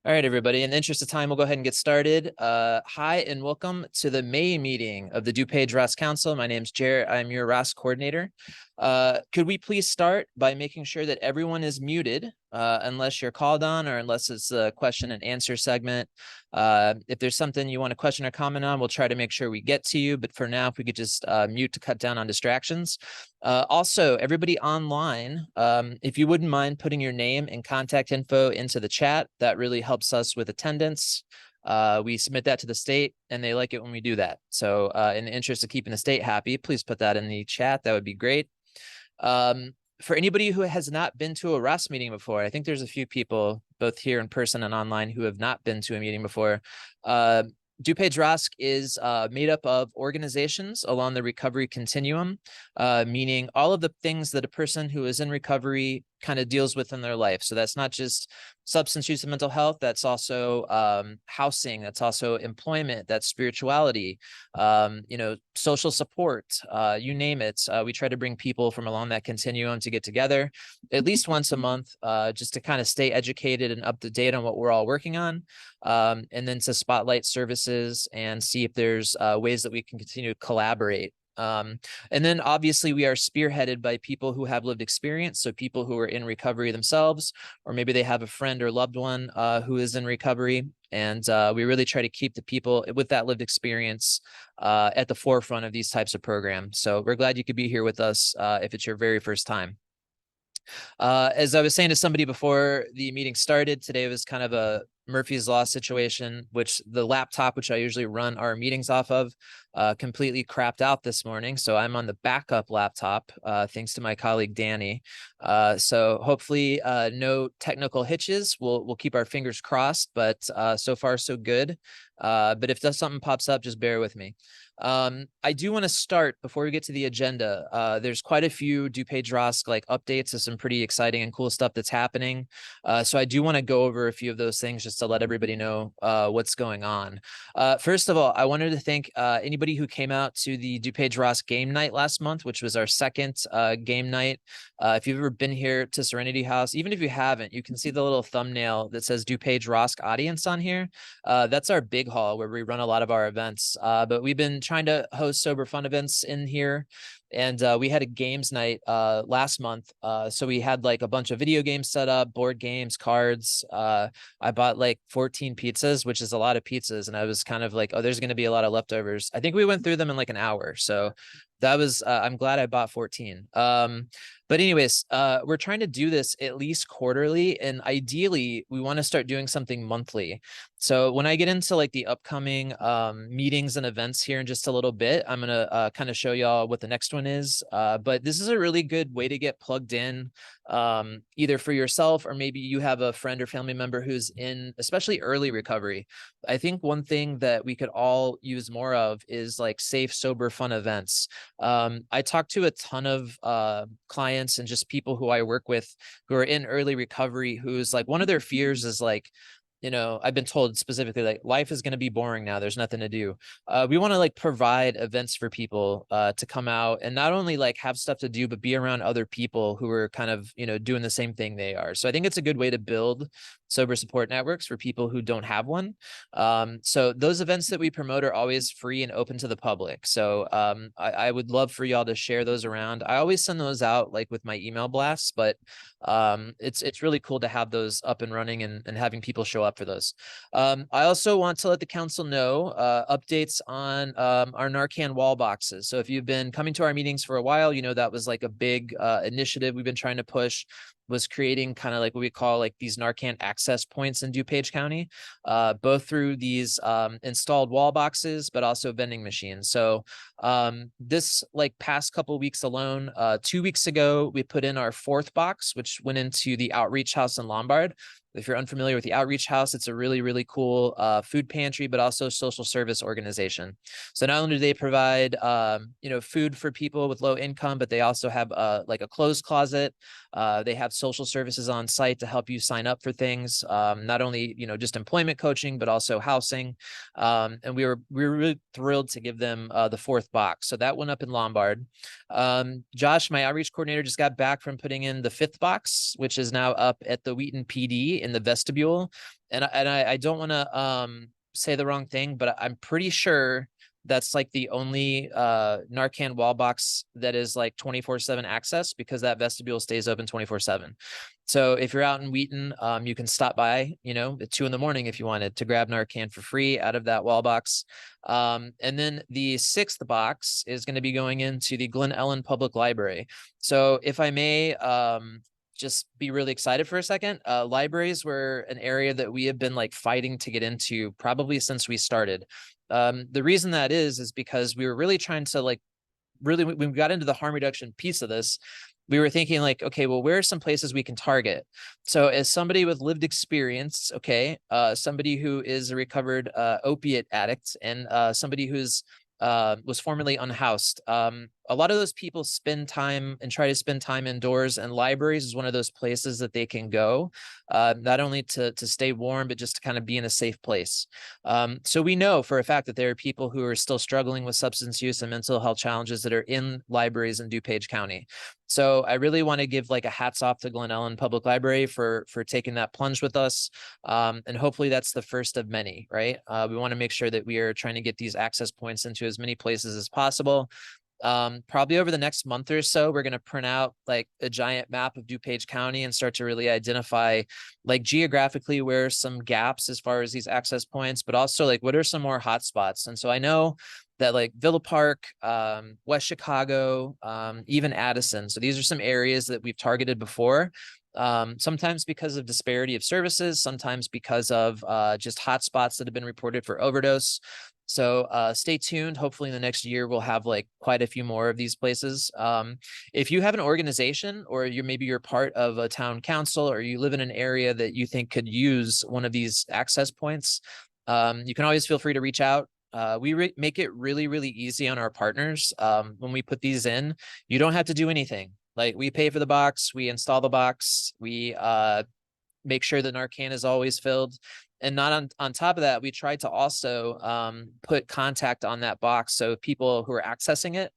All right, everybody. In the interest of time, we'll go ahead and get started. Hi, and welcome to the May meeting of the DuPage ROSC Council. My name's Jarrett. I'm your ROSC coordinator. Could we please start by making sure that everyone is muted unless you're called on or unless it's a question and answer segment. If there's something you want to question or comment on, we'll try to make sure we get to you. But for now, if we could just mute to cut down on distractions. Also, everybody online, if you wouldn't mind putting your name and contact info into the chat, that really helps us with attendance. We submit that to the state and they like it when we do that. So in the interest of keeping the state happy, please put that in the chat. That would be great. For anybody who has not been to a ROSC meeting before, I think there's a few people both here in person and online who have not been to a meeting before. DuPage ROSC is made up of organizations along the recovery continuum, meaning all of the things that a person who is in recovery kind of deals with in their life. So that's not just substance use and mental health, that's also housing, that's also employment, that's spirituality, social support, you name it. We try to bring people from along that continuum to get together at least once a month, just to kind of stay educated and up to date on what we're all working on. And then to spotlight services and see if there's ways that we can continue to collaborate. And then obviously we are spearheaded by people who have lived experience. So people who are in recovery themselves, or maybe they have a friend or loved one who is in recovery. And we really try to keep the people with that lived experience at the forefront of these types of programs. So we're glad you could be here with us if it's your very first time. As I was saying to somebody before the meeting started, today was kind of a Murphy's Law situation, which the laptop, which I usually run our meetings off of, completely crapped out this morning. So I'm on the backup laptop, thanks to my colleague, Danny. So hopefully no technical hitches. We'll keep our fingers crossed, but so far so good. But if something pops up, just bear with me. I do want to start before we get to the agenda. There's quite a few DuPage ROSC like updates of some pretty exciting and cool stuff that's happening. So I do want to go over a few of those things just to let everybody know what's going on. First of all, I wanted to thank anybody who came out to the DuPage ROSC game night last month, which was our second game night. If you've ever been here to Serenity House, even if you haven't, you can see the little thumbnail that says DuPage ROSC audience on here. That's our big hall where we run a lot of our events. But we've been trying to host sober fun events in here. And we had a games night last month. So we had like a bunch of video games set up, board games, cards. I bought like 14 pizzas, which is a lot of pizzas. And I was kind of like, oh, there's going to be a lot of leftovers. I think we went through them in like an hour. So that was, I'm glad I bought 14. But anyways, we're trying to do this at least quarterly. And ideally, we want to start doing something monthly. So when I get into like the upcoming meetings and events here in just a little bit, I'm going to kind of show y'all what the next one is. But this is a really good way to get plugged in, either for yourself or maybe you have a friend or family member who's in especially early recovery. I think one thing that we could all use more of is like safe, sober, fun events. I talk to a ton of clients and just people who I work with who are in early recovery, who's like, one of their fears is like, I've been told specifically like life is going to be boring now. There's nothing to do. We want to like provide events for people to come out and not only like have stuff to do, but be around other people who are kind of, doing the same thing they are. So I think it's a good way to build sober support networks for people who don't have one. So those events that we promote are always free and open to the public. So I would love for y'all to share those around. I always send those out like with my email blasts, but it's really cool to have those up and running and having people show up for those. I also want to let the council know updates on our Narcan wall boxes. So if you've been coming to our meetings for a while, that was like a big initiative we've been trying to push, was creating kind of like what we call like these Narcan access points in DuPage County, both through these installed wall boxes, but also vending machines. So this like past couple of weeks alone, 2 weeks ago, we put in our fourth box, which went into the Outreach House in Lombard. If you're unfamiliar with the Outreach House, it's a really, really cool food pantry, but also social service organization. So not only do they provide, food for people with low income, but they also have like a clothes closet. They have social services on site to help you sign up for things, not only, just employment coaching, but also housing. And we were really thrilled to give them the fourth box. So that went up in Lombard. Josh, my outreach coordinator, just got back from putting in the fifth box, which is now up at the Wheaton PD be in the vestibule. And I don't want to say the wrong thing, but I'm pretty sure that's like the only Narcan wall box that is like 24/7 access, because that vestibule stays open 24/7. So if you're out in Wheaton, you can stop by, at 2 a.m. if you wanted to grab Narcan for free out of that wall box. And then the 6th box is going to be going into the Glen Ellen Public Library. So if I may, just be really excited for a second. Libraries were an area that we have been like fighting to get into probably since we started. The reason that is because we were really trying to when we got into the harm reduction piece of this, we were thinking like, okay, well, where are some places we can target? So as somebody with lived experience, okay, somebody who is a recovered opiate addict, and somebody who's was formerly unhoused. A lot of those people spend time and try to spend time indoors, and libraries is one of those places that they can go, not only to stay warm, but just to kind of be in a safe place. So we know for a fact that there are people who are still struggling with substance use and mental health challenges that are in libraries in DuPage County. So I really want to give like a hats off to Glen Ellen Public Library for taking that plunge with us. And hopefully that's the first of many, right? We want to make sure that we are trying to get these access points into as many places as possible. Probably over the next month or so, we're going to print out like a giant map of DuPage County and start to really identify like geographically where some gaps as far as these access points, but also like what are some more hotspots. And so I know that like Villa Park, West Chicago, even Addison. So these are some areas that we've targeted before. Sometimes because of disparity of services, sometimes because of just hotspots that have been reported for overdose. So stay tuned. Hopefully in the next year, we'll have like quite a few more of these places. If you have an organization, or maybe you're part of a town council, or you live in an area that you think could use one of these access points, you can always feel free to reach out. We make it really, really easy on our partners. When we put these in, you don't have to do anything. Like we pay for the box, we install the box, we make sure that Narcan is always filled. And not on top of that, we try to also put contact on that box. So people who are accessing it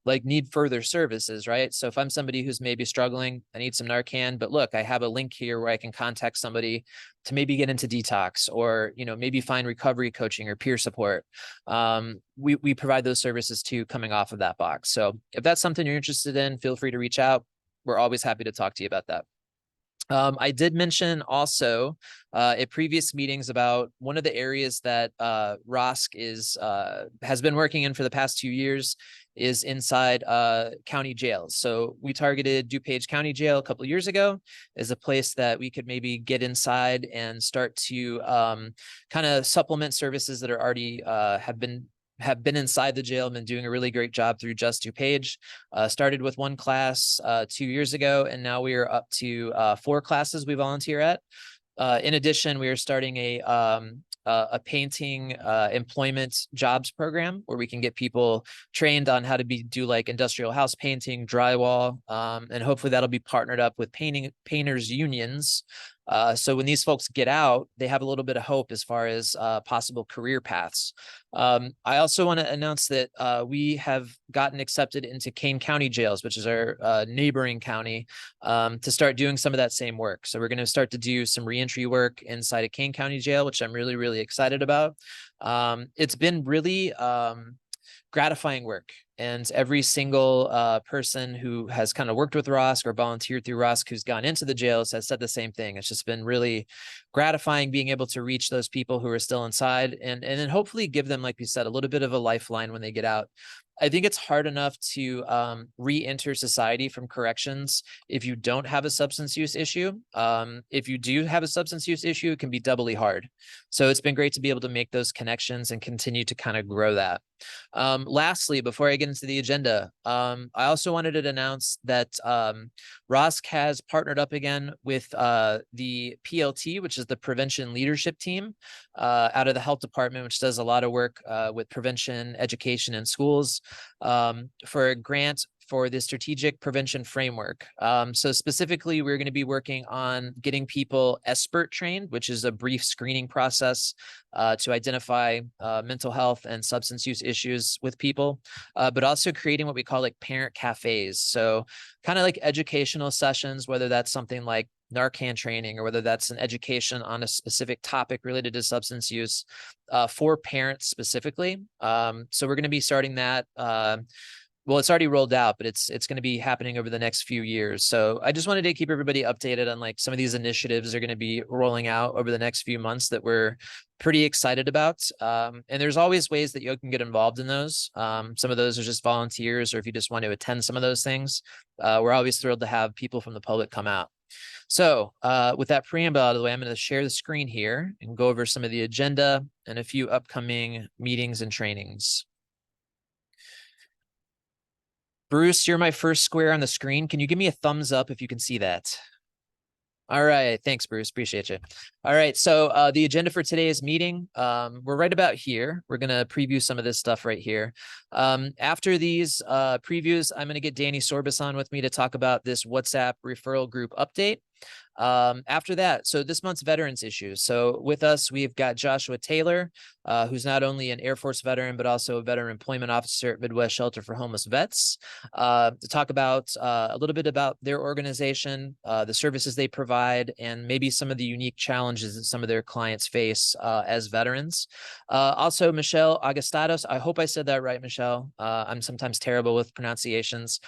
like need further services, right? So if I'm somebody who's maybe struggling, I need some Narcan, but look, I have a link here where I can contact somebody to maybe get into detox, or, maybe find recovery coaching or peer support. We provide those services too, coming off of that box. So if that's something you're interested in, feel free to reach out. We're always happy to talk to you about that. I did mention also at previous meetings about one of the areas that ROSC has been working in for the past 2 years is inside county jails. So we targeted DuPage County Jail a couple of years ago as a place that we could maybe get inside and start to kind of supplement services that are already have been inside the jail and been doing a really great job through Just DuPage. Started with 1 class 2 years ago, and now we are up to 4 classes we volunteer at. In addition, we are starting a painting employment jobs program where we can get people trained on how to do like industrial house painting, drywall, and hopefully that'll be partnered up with painters unions. So when these folks get out, they have a little bit of hope as far as possible career paths. I also want to announce that we have gotten accepted into Kane County jails, which is our neighboring county, to start doing some of that same work. So we're going to start to do some reentry work inside of Kane County jail, which I'm really, really excited about. It's been really gratifying work. And every single person who has kind of worked with ROSC or volunteered through ROSC who's gone into the jails has said the same thing. It's just been really gratifying being able to reach those people who are still inside, and then hopefully give them, like we said, a little bit of a lifeline when they get out. I think it's hard enough to re-enter society from corrections if you don't have a substance use issue. If you do have a substance use issue, it can be doubly hard. So it's been great to be able to make those connections and continue to kind of grow that. Lastly, before I get into the agenda, I also wanted to announce that ROSC has partnered up again with the PLT, which is the Prevention Leadership Team out of the Health Department, which does a lot of work with prevention, education in schools, for a grant for the strategic prevention framework. So specifically, we're going to be working on getting people SBIRT trained, which is a brief screening process to identify mental health and substance use issues with people, but also creating what we call like parent cafes. So kind of like educational sessions, whether that's something like Narcan training, or whether that's an education on a specific topic related to substance use for parents specifically. So we're going to be starting that. Well, it's already rolled out, but it's going to be happening over the next few years. So I just wanted to keep everybody updated on like some of these initiatives are going to be rolling out over the next few months that we're pretty excited about. And there's always ways that you can get involved in those. Some of those are just volunteers, or if you just want to attend some of those things, we're always thrilled to have people from the public come out. So with that preamble out of the way, I'm going to share the screen here and go over some of the agenda and a few upcoming meetings and trainings. Bruce, you're my first square on the screen. Can you give me a thumbs up if you can see that? All right. Thanks, Bruce. Appreciate you. All right. So the agenda for today's meeting, we're right about here. We're going to preview some of this stuff right here. After these previews, I'm going to get Danny Sorbis on with me to talk about this WhatsApp referral group update. After that, so this month's veterans issues. So with us, we've got Joshua Taylor, who's not only an Air Force veteran, but also a veteran employment officer at Midwest Shelter for Homeless Vets, to talk about a little bit about their organization, the services they provide, and maybe some of the unique challenges that some of their clients face as veterans. Also, Michelle Agustados, I hope I said that right, Michelle. I'm sometimes terrible with pronunciations,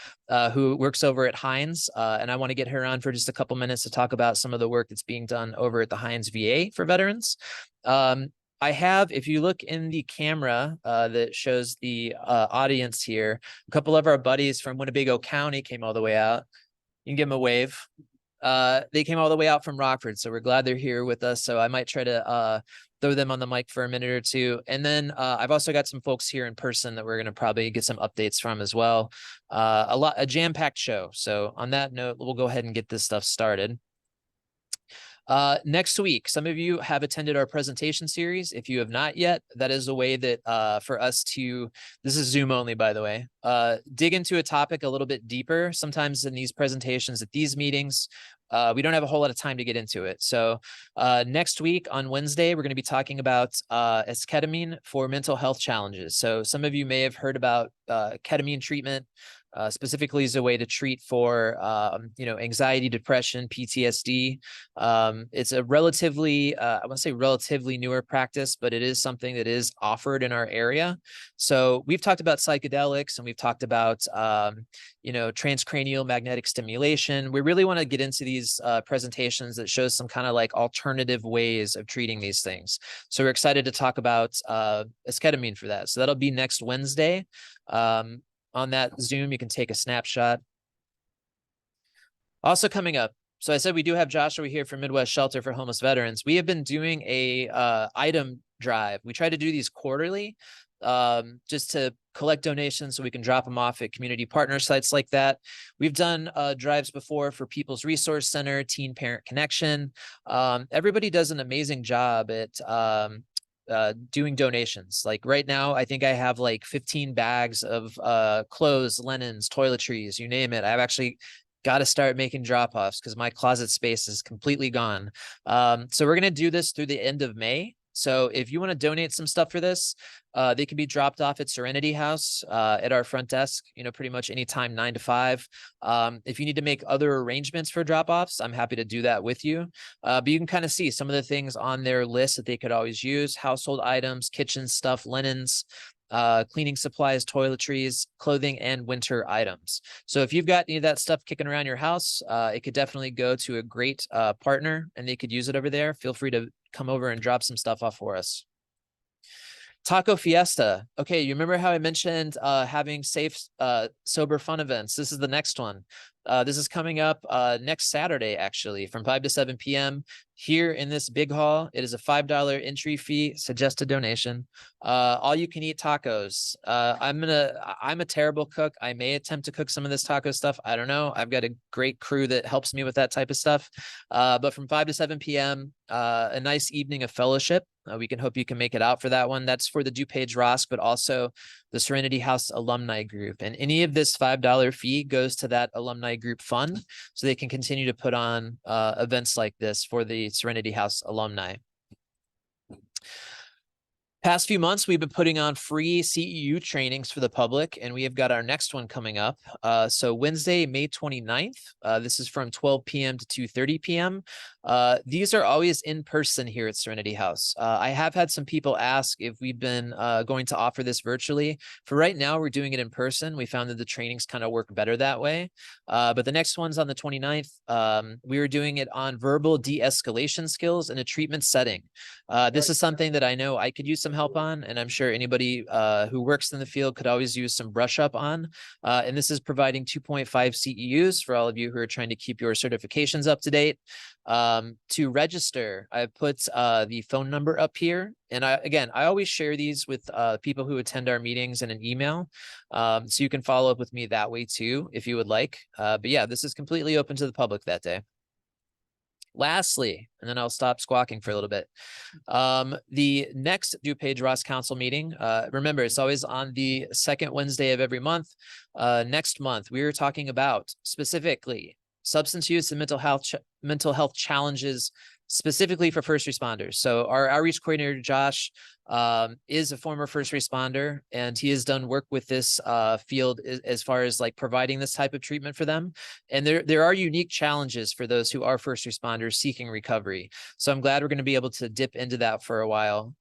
who works over at Hines, and I want to get her on for just a couple minutes to talk about some of the work that's being done over at the Hines VA for veterans. I have, if you look in the camera that shows the audience here, a couple of our buddies from Winnebago County came all the way out. You can give them a wave. They came all the way out from Rockford, so we're glad they're here with us. So I might try to throw them on the mic for a minute or two. And then I've also got some folks here in person that we're going to probably get some updates from as well. A jam-packed show. So on that note, we'll go ahead and get this stuff started. Next week, some of you have attended our presentation series. If you have not yet, that is a way that for us to, this is Zoom only, by the way, dig into a topic a little bit deeper. Sometimes in these presentations at these meetings, we don't have a whole lot of time to get into it. So next week on Wednesday, we're going to be talking about esketamine for mental health challenges. So some of you may have heard about ketamine treatment. Specifically as a way to treat for, anxiety, depression, PTSD. It's a relatively, I want to say relatively newer practice, but it is something that is offered in our area. So we've talked about psychedelics and we've talked about, transcranial magnetic stimulation. We really want to get into these presentations that shows some kind of like alternative ways of treating these things. So we're excited to talk about esketamine for that. So that'll be next Wednesday. On that Zoom, you can take a snapshot. Also coming up, so I said we do have Joshua here from Midwest Shelter for Homeless Veterans. We have been doing a item drive. We try to do these quarterly just to collect donations so we can drop them off at community partner sites like that. We've done drives before for People's Resource Center, Teen Parent Connection. Everybody does an amazing job at doing donations. Like right now, I think I have like 15 bags of clothes, linens, toiletries, you name it. I've actually got to start making drop-offs because my closet space is completely gone. So we're going to do this through the end of May. So if you want to donate some stuff for this, they can be dropped off at Serenity House at our front desk, pretty much anytime 9 to 5. If you need to make other arrangements for drop-offs, I'm happy to do that with you. But you can kind of see some of the things on their list that they could always use: household items, kitchen stuff, linens, cleaning supplies, toiletries, clothing, and winter items. So if you've got any of that stuff kicking around your house, it could definitely go to a great partner and they could use it over there. Feel free to come over and drop some stuff off for us. Taco Fiesta. Okay, you remember how I mentioned having safe, sober, fun events? This is the next one. This is coming up next Saturday, actually, from 5 to 7 p.m. here in this big hall. It is a $5 entry fee, suggested donation. All you can eat tacos. I'm a terrible cook. I may attempt to cook some of this taco stuff. I don't know. I've got a great crew that helps me with that type of stuff. But from 5 to 7 p.m., a nice evening of fellowship. We can hope you can make it out for that one. That's for the DuPage ROSC, but also the Serenity House alumni group. And any of this $5 fee goes to that alumni group fund, so they can continue to put on events like this for the Serenity House alumni. Past few months, we've been putting on free CEU trainings for the public, and we have got our next one coming up. So Wednesday, May 29th, this is from 12 p.m. to 2:30 p.m. These are always in person here at Serenity House. I have had some people ask if we've been going to offer this virtually. For right now, we're doing it in person. We found that the trainings kind of work better that way. But the next one's on the 29th. We are doing it on verbal de-escalation skills in a treatment setting. This is something that I know I could use some help on, and I'm sure anybody who works in the field could always use some brush up on. And this is providing 2.5 CEUs for all of you who are trying to keep your certifications up to date. To register, I've put the phone number up here. And I always share these with people who attend our meetings in an email. So you can follow up with me that way too, if you would like. But yeah, this is completely open to the public that day. Lastly, and then I'll stop squawking for a little bit. The next DuPage ROSC Council meeting, remember, it's always on the second Wednesday of every month. Next month, we are talking about specifically substance use and mental health challenges, specifically for first responders. So our outreach coordinator, Josh, is a former first responder, and he has done work with this field as far as like providing this type of treatment for them. And there are unique challenges for those who are first responders seeking recovery. So I'm glad we're going to be able to dip into that for a while.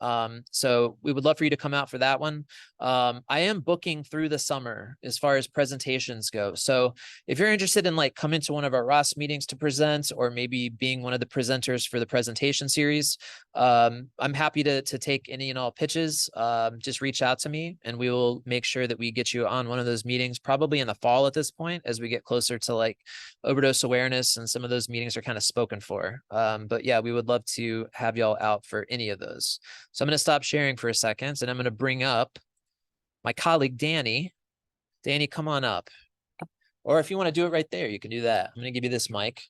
So we would love for you to come out for that one. I am booking through the summer as far as presentations go. So if you're interested in like coming to one of our ROSC meetings to present, or maybe being one of the presenters for the presentation series, I'm happy to take any and all pitches. Just reach out to me and we will make sure that we get you on one of those meetings, probably in the fall at this point, as we get closer to like overdose awareness, and some of those meetings are kind of spoken for. But yeah, we would love to have y'all out for any of those. So I'm going to stop sharing for a second, and I'm going to bring up my colleague, Danny. Danny, come on up. Or if you want to do it right there, you can do that. I'm going to give you this mic.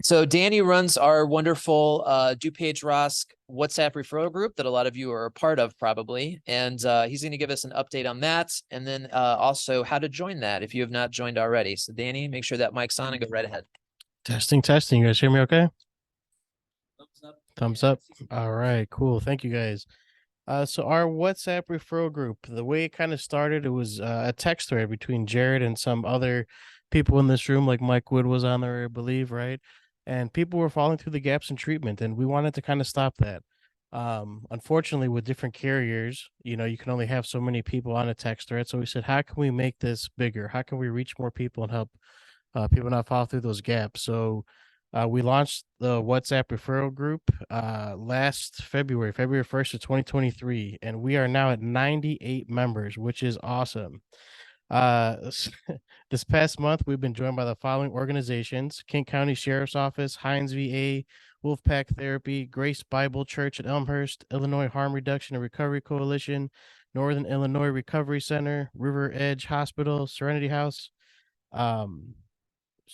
So Danny runs our wonderful DuPage ROSC WhatsApp referral group that a lot of you are a part of probably. And he's going to give us an update on that. And then also how to join that if you have not joined already. So Danny, make sure that mic's on and go right ahead. Testing. You guys hear me okay? Thumbs up. All right, cool. Thank you guys. So our WhatsApp referral group, the way it kind of started, it was a text thread between Jared and some other people in this room, like Mike Wood was on there, I believe, right? And people were falling through the gaps in treatment, and we wanted to kind of stop that. Unfortunately, with different carriers, you can only have so many people on a text thread. So we said, how can we make this bigger? How can we reach more people and help people not fall through those gaps? So we launched the WhatsApp referral group last February 1st of 2023, and we are now at 98 members, which is awesome. This past month, we've been joined by the following organizations: King County Sheriff's Office, Hines VA, Wolfpack Therapy, Grace Bible Church at Elmhurst, Illinois Harm Reduction and Recovery Coalition, Northern Illinois Recovery Center, River Edge Hospital, Serenity House, and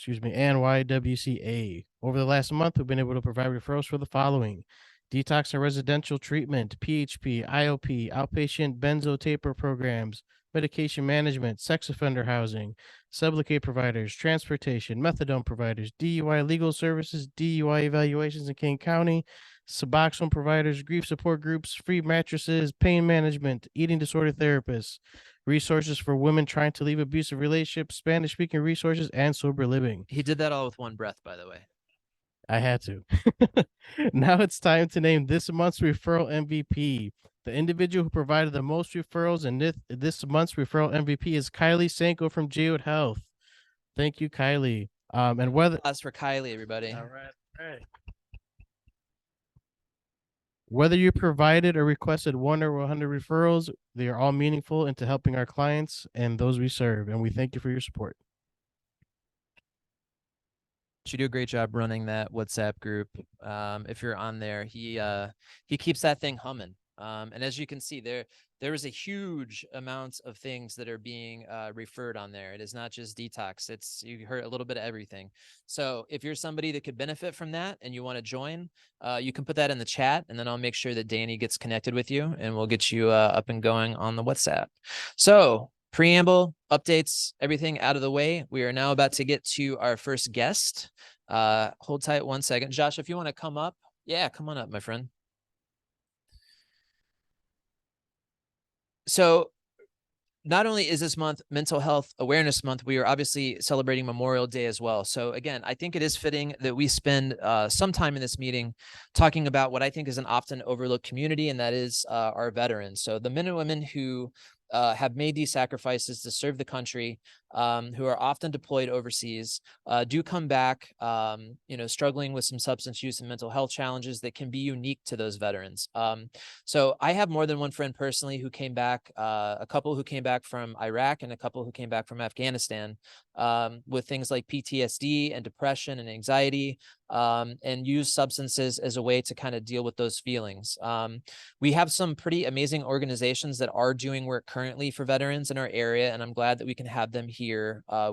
YWCA. Over the last month, we've been able to provide referrals for the following: detox and residential treatment, PHP, IOP, outpatient benzo taper programs, medication management, sex offender housing, Sublocade providers, transportation, methadone providers, DUI legal services, DUI evaluations in King County, Suboxone providers, grief support groups, free mattresses, pain management, eating disorder therapists, resources for women trying to leave abusive relationships, Spanish-speaking resources, and sober living. He did that all with one breath, by the way. I had to. Now it's time to name this month's referral MVP. The individual who provided the most referrals in this month's referral MVP is Kylie Sanko from Geode Health. Thank you, Kylie. And whether Applause for Kylie, everybody. All right. Whether you provided or requested 1 or 100 referrals, they are all meaningful into helping our clients and those we serve, and we thank you for your support. You do a great job running that WhatsApp group. If you're on there, he keeps that thing humming. And as you can see, there is a huge amount of things that are being referred on there. It is not just detox. You heard a little bit of everything. So if you're somebody that could benefit from that and you want to join, you can put that in the chat, and then I'll make sure that Danny gets connected with you, and we'll get you up and going on the WhatsApp. So preamble, updates, everything out of the way. We are now about to get to our first guest. Hold tight 1 second. Josh, if you want to come up. Yeah, come on up, my friend. So not only is this month Mental Health Awareness Month, we are obviously celebrating Memorial Day as well. So again, I think it is fitting that we spend some time in this meeting talking about what I think is an often overlooked community, and that is our veterans. So the men and women who have made these sacrifices to serve the country, who are often deployed overseas, do come back, struggling with some substance use and mental health challenges that can be unique to those veterans. So I have more than one friend personally who came back, a couple who came back from Iraq and a couple who came back from Afghanistan, with things like PTSD and depression and anxiety, and use substances as a way to kind of deal with those feelings. We have some pretty amazing organizations that are doing work currently for veterans in our area, and I'm glad that we can have them here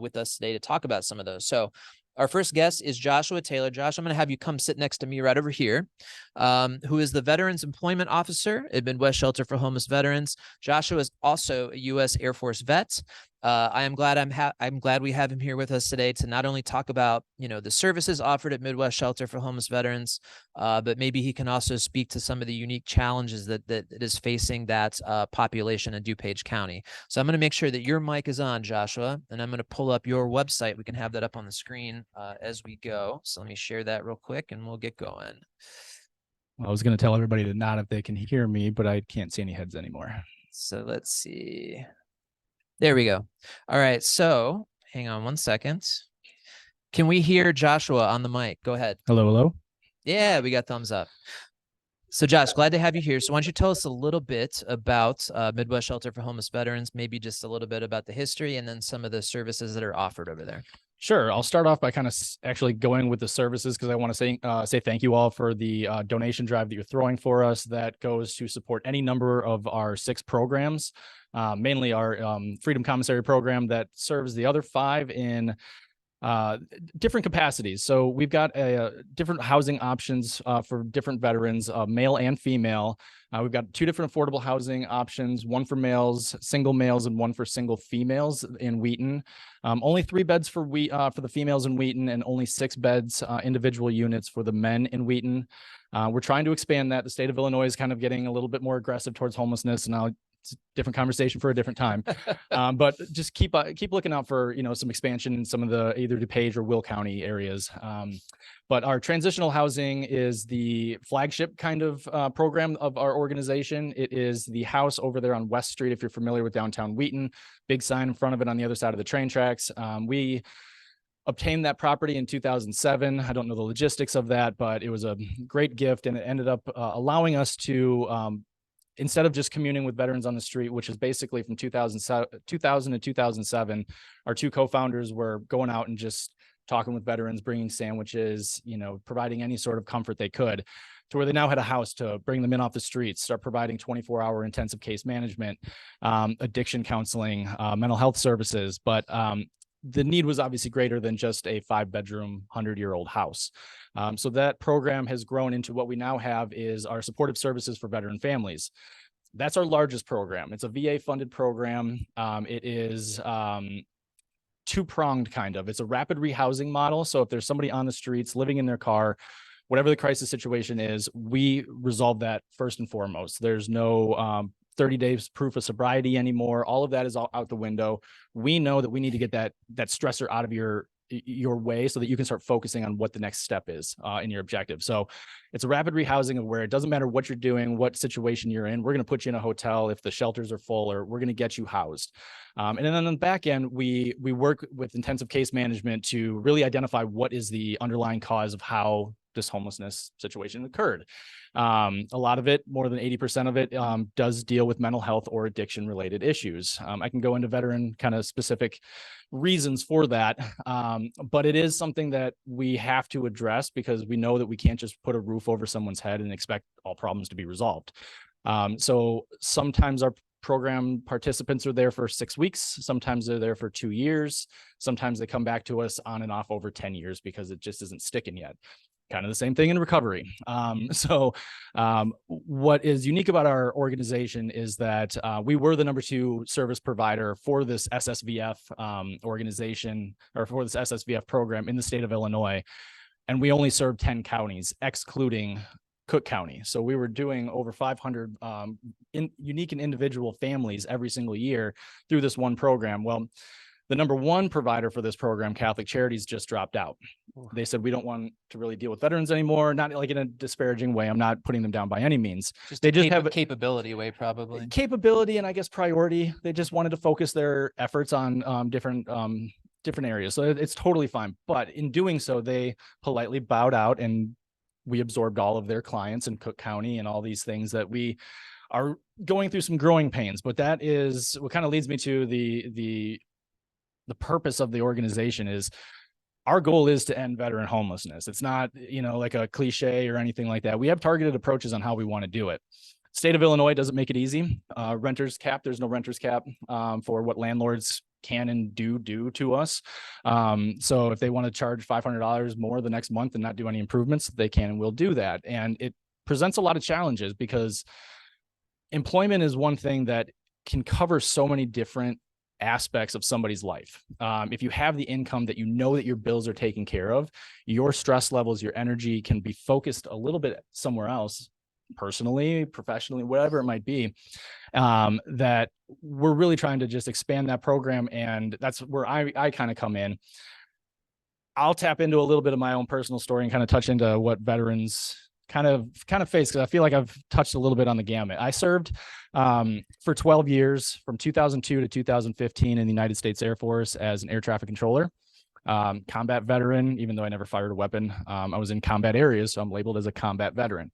with us today to talk about some of those. So our first guest is Joshua Taylor. Josh, I'm going to have you come sit next to me right over here, who is the Veterans Employment Officer at Midwest Shelter for Homeless Veterans. Joshua is also a U.S. Air Force vet. I'm glad we have him here with us today to not only talk about, the services offered at Midwest Shelter for Homeless Veterans, but maybe he can also speak to some of the unique challenges that is facing that population in DuPage County. So I'm going to make sure that your mic is on, Joshua, and I'm going to pull up your website. We can have that up on the screen as we go. So let me share that real quick and we'll get going. I was going to tell everybody to nod if they can hear me, but I can't see any heads anymore. So let's see. There we go. All right. So hang on one second. Can we hear Joshua on the mic? Go ahead. Hello, hello. Yeah, we got thumbs up. So Josh, glad to have you here. So why don't you tell us a little bit about Midwest Shelter for Homeless Veterans, maybe just a little bit about the history and then some of the services that are offered over there. Sure. I'll start off by kind of actually going with the services because I want to say thank you all for the donation drive that you're throwing for us. That goes to support any number of our 6 programs, mainly our Freedom Commissary program that serves the other 5 in different capacities. So we've got different housing options for different veterans, male and female. We've got 2 different affordable housing options, one for males, single males, and one for single females in Wheaton. Only 3 beds for the females in Wheaton, and only 6 beds, individual units for the men in Wheaton. We're trying to expand that. The state of Illinois is kind of getting a little bit more aggressive towards homelessness, and it's a different conversation for a different time. But just keep looking out for, some expansion in some of the either DuPage or Will County areas. But our transitional housing is the flagship kind of program of our organization. It is the house over there on West Street, if you're familiar with downtown Wheaton, big sign in front of it on the other side of the train tracks. We obtained that property in 2007. I don't know the logistics of that, but it was a great gift, and it ended up allowing us to instead of just communing with veterans on the street, which is basically from 2000 to 2007, our 2 co-founders were going out and just talking with veterans, bringing sandwiches, providing any sort of comfort they could, to where they now had a house to bring them in off the streets, start providing 24-hour intensive case management, addiction counseling, mental health services. But the need was obviously greater than just a 5-bedroom, 100-year-old house. So that program has grown into what we now have is our supportive services for veteran families. That's our largest program. It's a VA-funded program. It is 2-pronged kind of. It's a rapid rehousing model. So if there's somebody on the streets living in their car, whatever the crisis situation is, we resolve that first and foremost. There's no 30 days proof of sobriety anymore. All of that is all out the window. We know that we need to get that stressor out of your way so that you can start focusing on what the next step is in your objective. So it's a rapid rehousing of where it doesn't matter what you're doing, what situation you're in. We're going to put you in a hotel if the shelters are full, or we're going to get you housed. And then on the back end, we work with intensive case management to really identify what is the underlying cause of how this homelessness situation occurred. A lot of it, more than 80% of it, does deal with mental health or addiction related issues. I can go into veteran kind of specific reasons for that. But it is something that we have to address because we know that we can't just put a roof over someone's head and expect all problems to be resolved. So sometimes our program participants are there for 6 weeks. Sometimes they're there for 2 years. Sometimes they come back to us on and off over 10 years because it just isn't sticking yet. Kind of the same thing in recovery. What is unique about our organization is that we were the #2 service provider for this SSVF organization, or for this SSVF program in the state of Illinois. And we only serve 10 counties, excluding Cook County. So we were doing over 500 unique and individual families every single year through this one program. Well, the number one provider for this program, Catholic Charities, just dropped out. They said, we don't want to really deal with veterans anymore, not like in a disparaging way. I'm not putting them down by any means. They just have a capability way, probably capability and I guess priority. They just wanted to focus their efforts on different areas. So it's totally fine. But in doing so, they politely bowed out, and we absorbed all of their clients in Cook County and all these things that we are going through some growing pains. But that is what kind of leads me to the purpose of the organization. Is our goal is to end veteran homelessness. It's not, like a cliche or anything like that. We have targeted approaches on how we want to do it. State of Illinois doesn't make it easy. Renters cap, there's no renters cap for what landlords can and do to us. So if they want to charge $500 more the next month and not do any improvements, they can and will do that. And it presents a lot of challenges because employment is one thing that can cover so many different aspects of somebody's life. If you have the income that that your bills are taken care of, your stress levels, your energy can be focused a little bit somewhere else, personally, professionally, whatever it might be, that we're really trying to just expand that program. And that's where I kind of come in. I'll tap into a little bit of my own personal story and kind of touch into what veterans kind of face, because I feel like I've touched a little bit on the gamut. I served for 12 years from 2002 to 2015 in the United States Air Force as an air traffic controller. Combat veteran, even though I never fired a weapon. I was in combat areas, so I'm labeled as a combat veteran.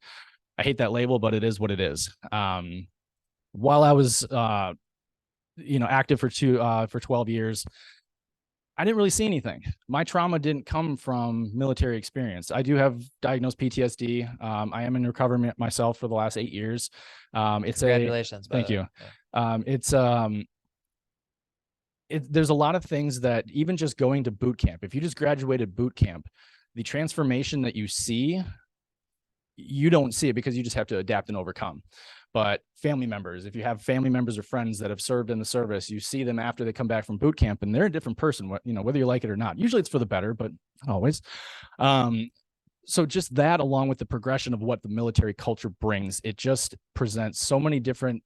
I hate that label, but it is what it is. While I was active for 12 years, I didn't really see anything. My trauma didn't come from military experience. I do have diagnosed PTSD. I am in recovery myself for the last 8 years. Congratulations. Thank you. There's a lot of things that even just going to boot camp, if you just graduated boot camp, the transformation that you see, you don't see it because you just have to adapt and overcome. But family members, if you have family members or friends that have served in the service, you see them after they come back from boot camp and they're a different person, whether you like it or not. Usually it's for the better, but not always. So just that, along with the progression of what the military culture brings, it just presents so many different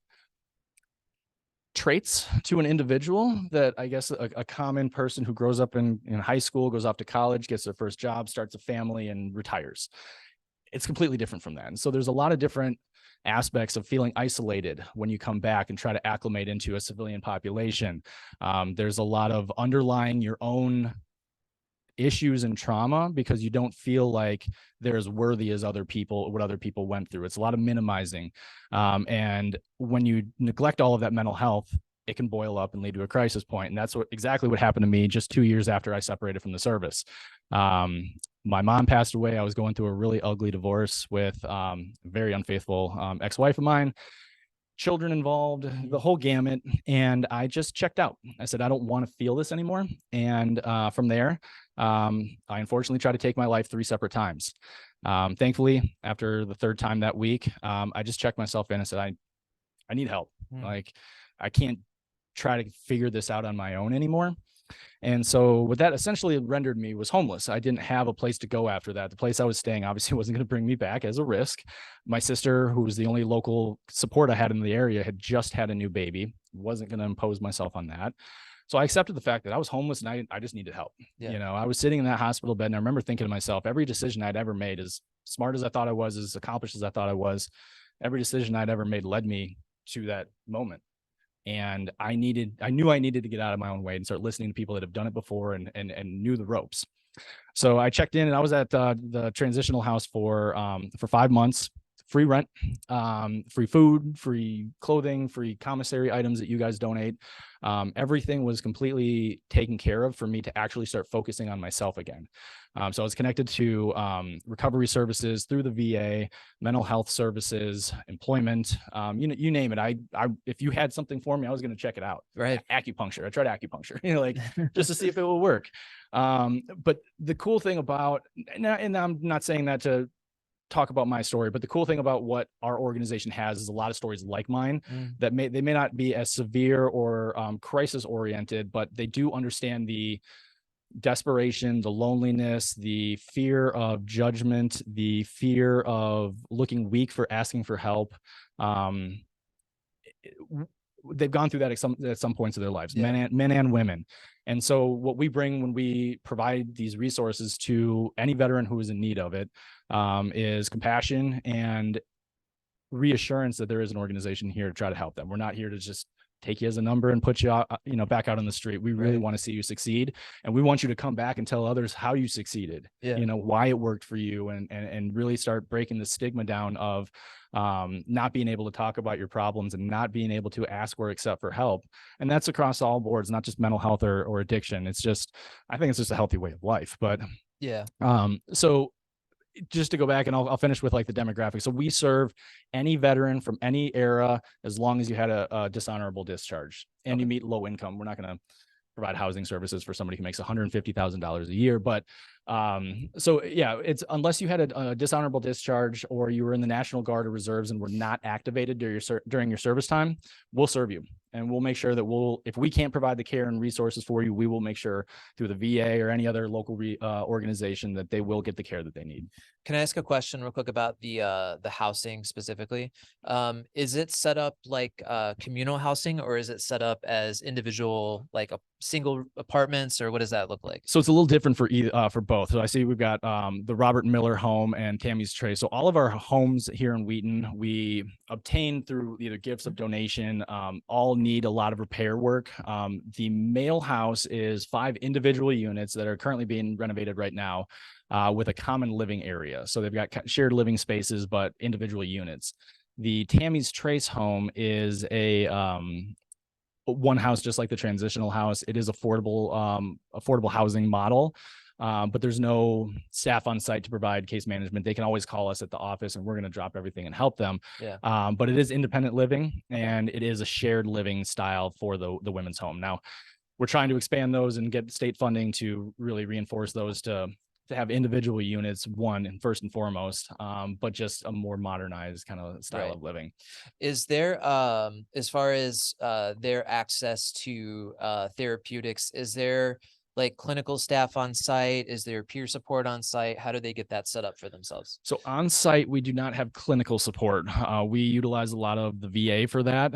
traits to an individual that I guess a common person who grows up in high school, goes off to college, gets their first job, starts a family, and retires. It's completely different from that. And so there's a lot of different aspects of feeling isolated when you come back and try to acclimate into a civilian population. There's a lot of underlying your own issues and trauma because you don't feel like they're as worthy as other people, what other people went through. It's a lot of minimizing. And when you neglect all of that mental health, it can boil up and lead to a crisis point. And that's exactly what happened to me just 2 years after I separated from the service. My mom passed away. I was going through a really ugly divorce with a very unfaithful ex-wife of mine, children involved, the whole gamut. And I just checked out. I said, I don't want to feel this anymore. And from there, I unfortunately tried to take my life 3 separate times. Thankfully, after the 3rd time that week, I just checked myself in and said, I need help. Like, I can't try to figure this out on my own anymore. And so what that essentially rendered me was homeless. I didn't have a place to go after that. The place I was staying obviously wasn't going to bring me back as a risk. My sister, who was the only local support I had in the area, had just had a new baby. Wasn't going to impose myself on that. So I accepted the fact that I was homeless and I just needed help. Yeah. I was sitting in that hospital bed and I remember thinking to myself, every decision I'd ever made, as smart as I thought I was, as accomplished as I thought I was, every decision I'd ever made led me to that moment. And I knew I needed to get out of my own way and start listening to people that have done it before and knew the ropes. So I checked in and I was at the transitional house for 5 months, free rent, free food, free clothing, free commissary items that you guys donate. Everything was completely taken care of for me to actually start focusing on myself again. So I was connected to recovery services through the VA, mental health services, employment, you name it. I if you had something for me, I was going to check it out. Right. Acupuncture. I tried acupuncture, just to see if it will work. But the cool thing about, and I'm not saying that to talk about my story, but the cool thing about what our organization has is a lot of stories like mine that may not be as severe or crisis oriented, but they do understand the desperation, the loneliness, the fear of judgment, the fear of looking weak for asking for help. They've gone through that at some points of their lives, Yeah. men and women. And so what we bring when we provide these resources to any veteran who is in need of it, is compassion and reassurance that there is an organization here to try to help them. We're not here to just take you as a number and put you out, back out on the street. We really Right. want to see you succeed, and we want you to come back and tell others how you succeeded. Yeah. Why it worked for you, and really start breaking the stigma down of not being able to talk about your problems and not being able to ask or accept for help. And that's across all boards, not just mental health or addiction. I think it's just a healthy way of life. But Yeah. so just to go back, and I'll finish with like the demographics. So we serve any veteran from any era, as long as you had a dishonorable discharge and you meet low income. We're not going to provide housing services for somebody who makes $150,000 a year. But so yeah, it's unless you had a dishonorable discharge or you were in the National Guard or Reserves and were not activated during your service time, we'll serve you. And we'll make sure that if we can't provide the care and resources for you, we will make sure through the VA or any other local organization that they will get the care that they need. Can I ask a question real quick about the housing specifically? Is it set up like communal housing, or is it set up as individual, like a single apartments, or what does that look like? So it's a little different for both. So I see we've got the Robert Miller home and Tammy's Trace. So all of our homes here in Wheaton, we obtain through either gifts of donation, all need a lot of repair work. The male house is 5 individual units that are currently being renovated right now, with a common living area. So they've got shared living spaces, but individual units. The Tammy's Trace home is a one house, just like the transitional house. It is affordable housing model. But there's no staff on site to provide case management. They can always call us at the office and we're going to drop everything and help them. Yeah. But it is independent living, and it is a shared living style for the women's home. Now, we're trying to expand those and get state funding to really reinforce those to have individual units, first and foremost, but just a more modernized kind of style of living. Is there, as far as their access to therapeutics, is there like clinical staff on site? Is there peer support on site? How do they get that set up for themselves? So on site, we do not have clinical support. We utilize a lot of the VA for that.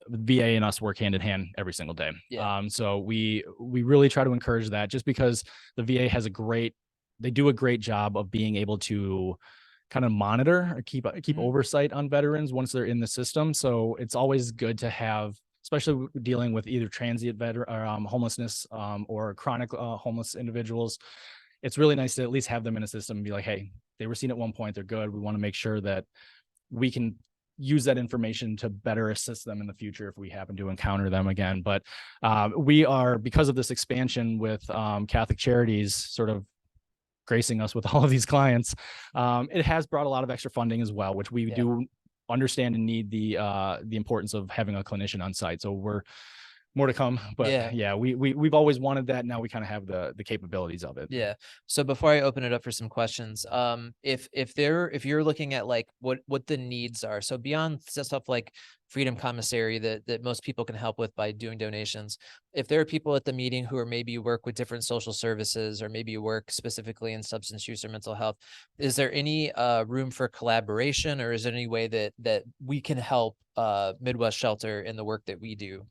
VA and us work hand in hand every single day. Yeah. So we really try to encourage that, just because the VA has they do a great job of being able to kind of monitor or keep oversight on veterans once they're in the system. So it's always good to have, especially dealing with either transient homelessness or chronic homeless individuals. It's really nice to at least have them in a system and be like, hey, they were seen at one point, they're good. We want to make sure that we can use that information to better assist them in the future if we happen to encounter them again. But we are, because of this expansion with Catholic Charities sort of gracing us with all of these clients, it has brought a lot of extra funding as well, which we do understand and need the importance of having a clinician on site. So we're more to come, but we've always wanted that. Now we kind of have the capabilities of it. Yeah. So before I open it up for some questions, if you're looking at like what the needs are, so beyond stuff like Freedom Commissary that most people can help with by doing donations, if there are people at the meeting who are maybe work with different social services, or maybe work specifically in substance use or mental health, is there any room for collaboration, or is there any way that we can help Midwest Shelter in the work that we do?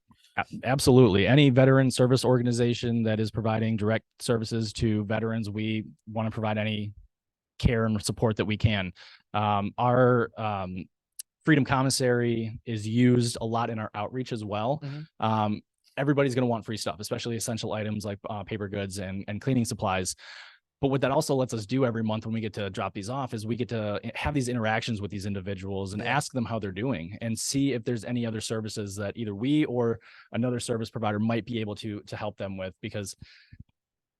Absolutely. Any veteran service organization that is providing direct services to veterans, we want to provide any care and support that we can. Our Freedom Commissary is used a lot in our outreach as well. Everybody's going to want free stuff, especially essential items like paper goods and cleaning supplies. But what that also lets us do every month when we get to drop these off is we get to have these interactions with these individuals and ask them how they're doing, and see if there's any other services that either we or another service provider might be able to help them with, because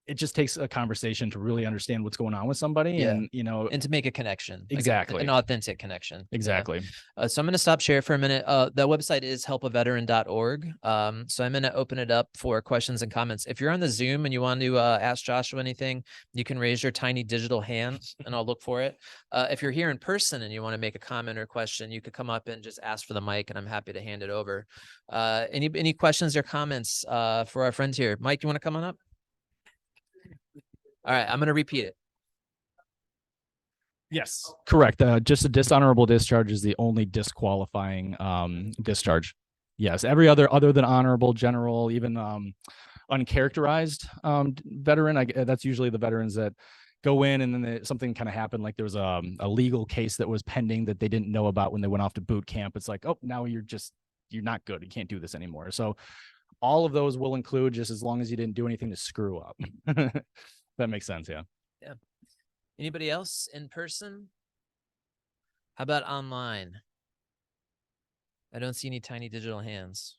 it just takes a conversation to really understand what's going on with somebody, and and to make a connection. Exactly. An authentic connection. Exactly. So I'm going to stop share for a minute. The website is helpaveteran.org. So I'm going to open it up for questions and comments. If you're on the Zoom and you want to ask Joshua anything, you can raise your tiny digital hand and I'll look for it. If you're here in person and you want to make a comment or question, you could come up and just ask for the mic and I'm happy to hand it over. Any questions or comments for our friends here? Mike, you want to come on up? All right, I'm going to repeat it. Yes, correct. Just a dishonorable discharge is the only disqualifying discharge. Yes, every other than honorable, general, even uncharacterized veteran. That's usually the veterans that go in and then something kind of happened, like there was a legal case that was pending that they didn't know about when they went off to boot camp. It's like, oh, now you're not good. You can't do this anymore. So all of those will include, just as long as you didn't do anything to screw up. That makes sense. Yeah. Yeah. Anybody else in person? How about online? I don't see any tiny digital hands.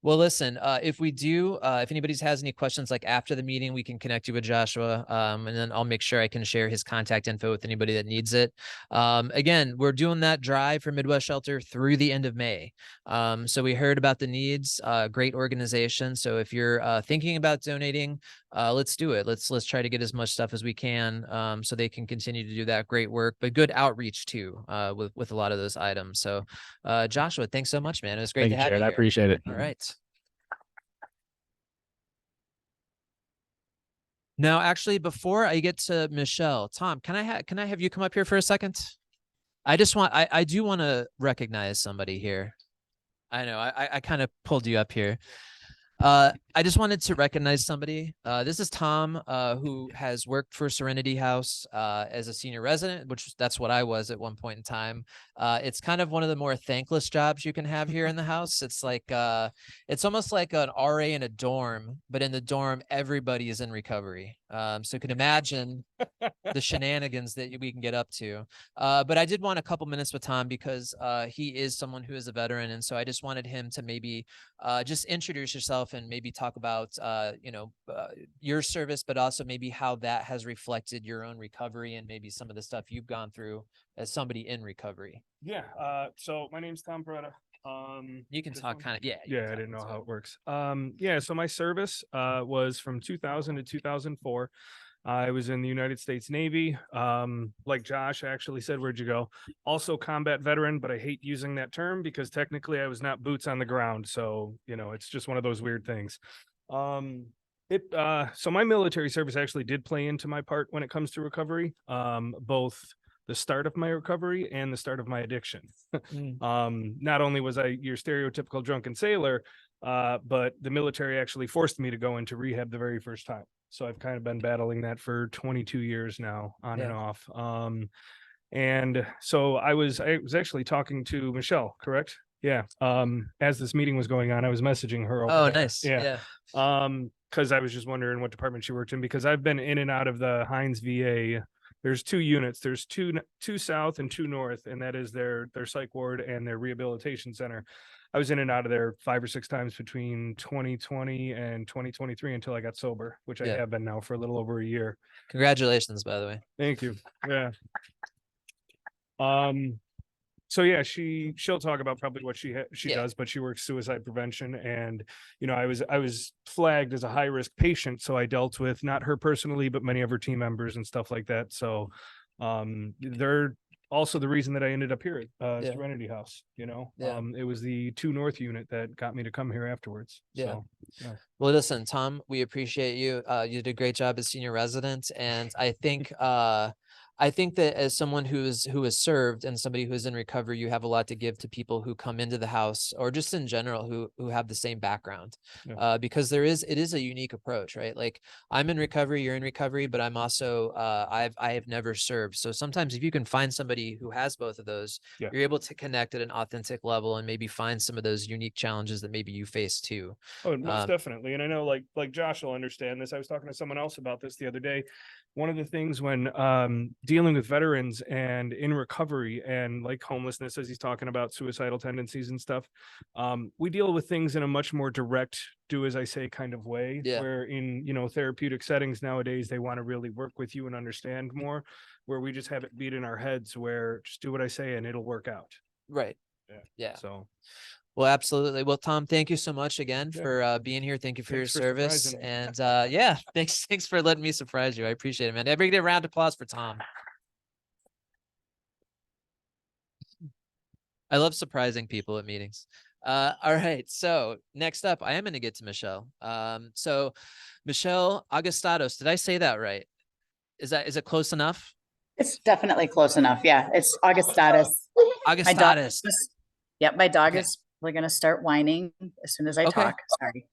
Well, listen, if anybody has any questions, like after the meeting, we can connect you with Joshua, and then I'll make sure I can share his contact info with anybody that needs it. Again, we're doing that drive for Midwest Shelter through the end of May. So we heard about the needs, great organization. So if you're thinking about donating, let's do it. Let's try to get as much stuff as we can, so they can continue to do that great work, but good outreach too, with a lot of those items. So, Joshua, thanks so much, man. It was great to have you Jared. I here. appreciate it. All right. Now, actually, before I get to Michelle, Tom, can I have you come up here for a second? I do want to recognize somebody here. I know I kind of pulled you up here. I just wanted to recognize somebody. This is Tom, who has worked for Serenity House as a senior resident, that's what I was at one point in time. It's kind of one of the more thankless jobs you can have here in the house. It's like it's almost like an RA in a dorm, but in the dorm, everybody is in recovery. So you can imagine the shenanigans that we can get up to. But I did want a couple minutes with Tom because he is someone who is a veteran. And so I just wanted him to maybe just introduce yourself and maybe talk about, your service, but also maybe how that has reflected your own recovery and maybe some of the stuff you've gone through as somebody in recovery. Yeah. So my name's Tom Beretta. You can talk kind of, Yeah, I didn't know how it works. Yeah. So my service was from 2000 to 2004. I was in the United States Navy. Like Josh actually said, where'd you go? Also combat veteran, but I hate using that term because technically I was not boots on the ground. So, it's just one of those weird things. So my military service actually did play into my part when it comes to recovery. Both the start of my recovery and the start of my addiction. Not only was I your stereotypical drunken sailor, but the military actually forced me to go into rehab the very first time. So I've kind of been battling that for 22 years now, on and off. And so I was actually talking to Michelle, correct? Yeah. As this meeting was going on, I was messaging her. Oh, nice. Yeah. Because I was just wondering what department she worked in, because I've been in and out of the Hines VA. There's 2 units. There's two south and 2 north, and that is their psych ward and their rehabilitation center. I was in and out of there 5 or 6 times between 2020 and 2023 until I got sober, which I have been now for a little over a year. Congratulations, by the way. Thank you. Yeah. So yeah, she'll talk about probably what she does, but she works suicide prevention. And, I was flagged as a high risk patient. So I dealt with not her personally, but many of her team members and stuff like that. So, they're also the reason that I ended up here at Serenity House, it was the 2 North unit that got me to come here afterwards. Yeah. So, Well, listen, Tom, we appreciate you. You did a great job as senior resident. And I think that as someone who has served and somebody who's in recovery, you have a lot to give to people who come into the house or just in general who have the same background, because it is a unique approach, right? Like I'm in recovery, you're in recovery, but I'm also I have never served. So sometimes if you can find somebody who has both of those, you're able to connect at an authentic level and maybe find some of those unique challenges that maybe you face too. Oh, most definitely. And I know like Josh will understand this. I was talking to someone else about this the other day. One of the things when dealing with veterans and in recovery and like homelessness, as he's talking about suicidal tendencies and stuff, we deal with things in a much more direct, do as I say kind of way, where in, therapeutic settings nowadays, they want to really work with you and understand more, where we just have it beat in our heads where just do what I say and it'll work out. Right. Yeah. So. Well, absolutely. Well, Tom, thank you so much again for being here. Thank you for your service. And thanks for letting me surprise you. I appreciate it, man. Everybody, a round of applause for Tom. I love surprising people at meetings. All right. So next up, I am going to get to Michelle. So Michelle Augustados, did I say that right? Is it close enough? It's definitely close enough. Yeah, it's Augustatus. My dog. Augustatus. Yep, my dog Okay. is really gonna start whining as soon as I Okay. talk. Sorry.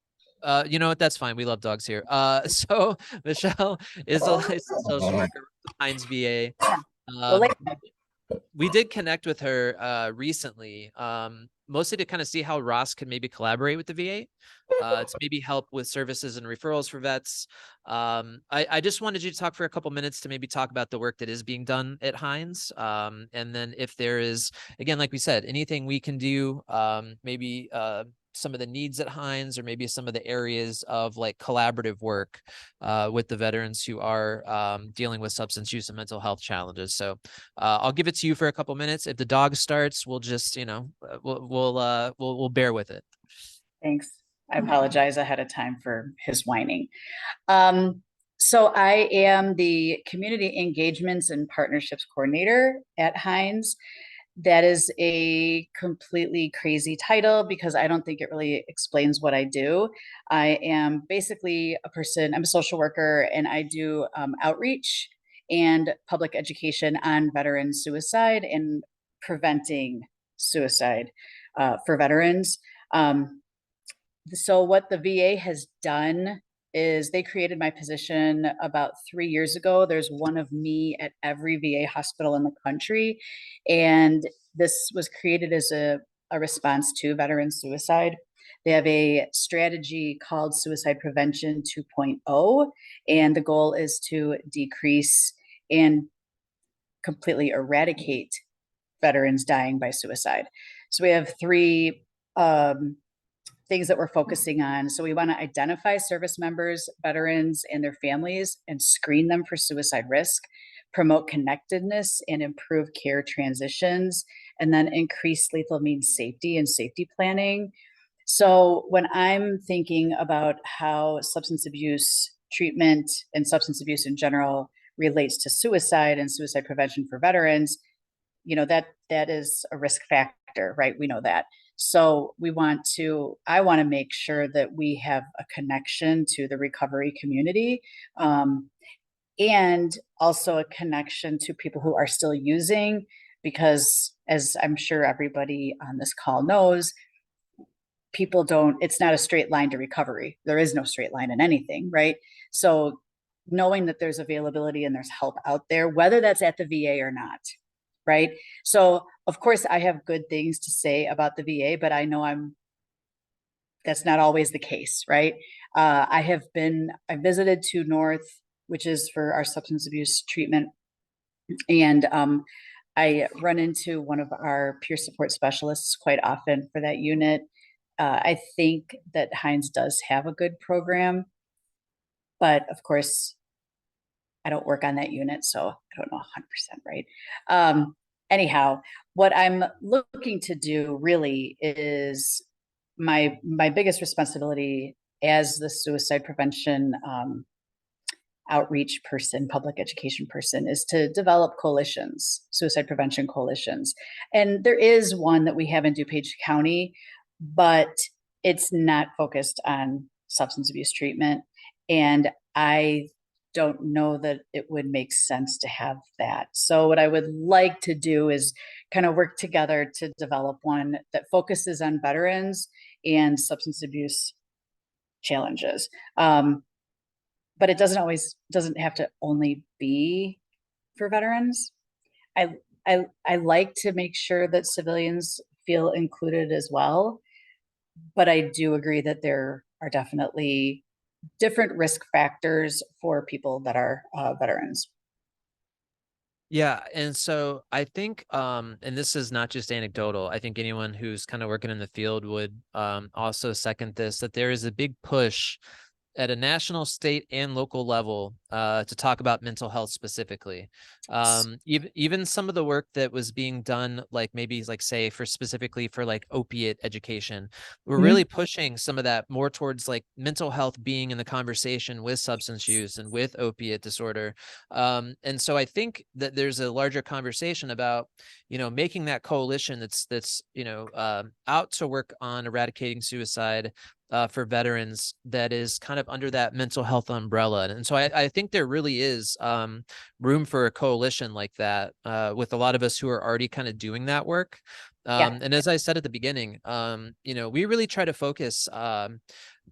You know what? That's fine. We love dogs here. So Michelle is a licensed social worker with Hines VA. Well, We did connect with her recently, mostly to kind of see how ROSC could maybe collaborate with the VA, to maybe help with services and referrals for vets. I just wanted you to talk for a couple minutes to maybe talk about the work that is being done at Hines. And then if there is, again, like we said, anything we can do, maybe some of the needs at Hines, or maybe some of the areas of like collaborative work with the veterans who are dealing with substance use and mental health challenges. So I'll give it to you for a couple minutes. If the dog starts, we'll just, we'll bear with it. thanks. I apologize ahead of time for his whining. So I am the Community Engagements and Partnerships Coordinator at Hines. That is a completely crazy title because I don't think it really explains what I do. I am basically I'm a social worker, and I do outreach and public education on veteran suicide and preventing suicide for veterans. So what the VA has done is they created my position about 3 years ago. There's one of me at every VA hospital in the country. And this was created as a response to veteran suicide. They have a strategy called Suicide Prevention 2.0, and the goal is to decrease and completely eradicate veterans dying by suicide. So we have three things that we're focusing on. So we want to identify service members, veterans, and their families and screen them for suicide risk, promote connectedness and improve care transitions, and then increase lethal means safety and safety planning. So when I'm thinking about how substance abuse treatment and substance abuse in general relates to suicide and suicide prevention for veterans, that is a risk factor, right? We know that. So I want to make sure that we have a connection to the recovery community, and also a connection to people who are still using, because as I'm sure everybody on this call knows, it's not a straight line to recovery. There is no straight line in anything, right? So knowing that there's availability and there's help out there, whether that's at the VA or not, right? So of course I have good things to say about the VA, but I know that's not always the case, right? I visited to North, which is for our substance abuse treatment. And I run into one of our peer support specialists quite often for that unit. I think that Hines does have a good program, but of course I don't work on that unit, so I don't know 100%, right? Anyhow, what I'm looking to do really is my biggest responsibility as the suicide prevention outreach person, public education person, is to develop coalitions, suicide prevention coalitions. And there is one that we have in DuPage County, but it's not focused on substance abuse treatment. And I don't know that it would make sense to have that. So what I would like to do is kind of work together to develop one that focuses on veterans and substance abuse challenges. But it doesn't have to only be for veterans. I like to make sure that civilians feel included as well, but I do agree that there are definitely different risk factors for people that are veterans. Yeah. And so I think, and this is not just anecdotal, I think anyone who's kind of working in the field would also second this, that there is a big push at a national, state, and local level to talk about mental health specifically. Even some of the work that was being done, like maybe like say for specifically for like opiate education, we're really pushing some of that more towards like mental health being in the conversation with substance use and with opiate disorder. And so I think that there's a larger conversation about, you know, making that coalition that's you know, out to work on eradicating suicide for veterans that is kind of under that mental health umbrella. And so I think there really is room for a coalition like that with a lot of us who are already kind of doing that work. And as I said at the beginning, you know, we really try to focus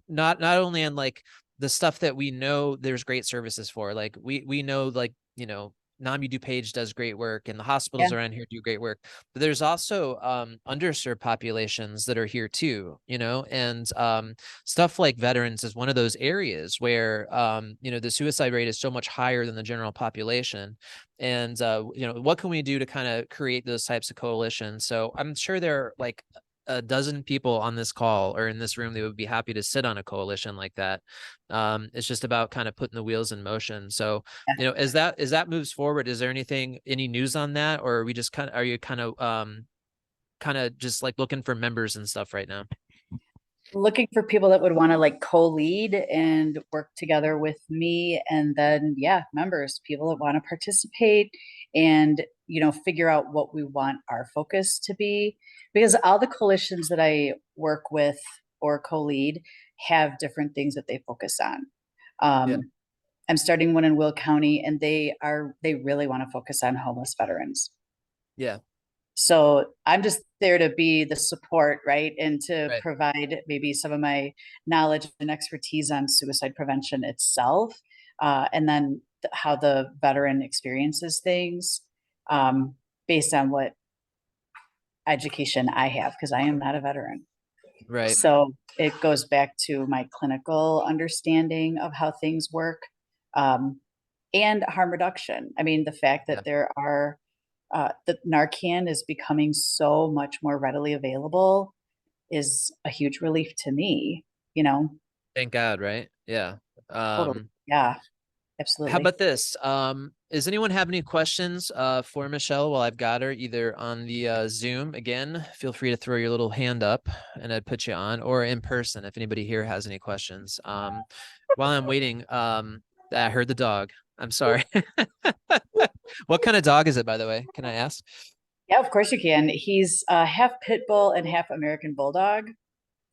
not only on like the stuff that we know there's great services for, like we know, like, you know, NAMI DuPage does great work and the hospitals around here do great work, but there's also underserved populations that are here too, you know, and stuff like veterans is one of those areas where, you know, the suicide rate is so much higher than the general population. And, you know, what can we do to kind of create those types of coalitions? So I'm sure there are like a dozen people on this call or in this room that would be happy to sit on a coalition like that. It's just about kind of putting the wheels in motion. So, you know, as that moves forward, is there any news on that, or are we just are you kind of just like looking for members and stuff right now? Looking for people that would want to like co-lead and work together with me, and then members, people that want to participate and, you know, figure out what we want our focus to be, because all the coalitions that I work with or co-lead have different things that they focus on. I'm starting one in Will County, and they really want to focus on homeless veterans. So I'm just there to be the support, right? And to provide maybe some of my knowledge and expertise on suicide prevention itself. And then how the veteran experiences things based on what education I have, because I am not a veteran. Right. So it goes back to my clinical understanding of how things work and harm reduction. I mean, the fact that there are the Narcan is becoming so much more readily available is a huge relief to me, you know? Thank God, right? Yeah. Totally. Yeah, absolutely. How about this? Does anyone have any questions for Michelle while I've got her, either on the Zoom? Again, feel free to throw your little hand up and I'd put you on, or in person if anybody here has any questions. While I'm waiting, I heard the dog. I'm sorry. What kind of dog is it, by the way? Can I ask? Yeah, of course you can. He's half pit bull and half American bulldog.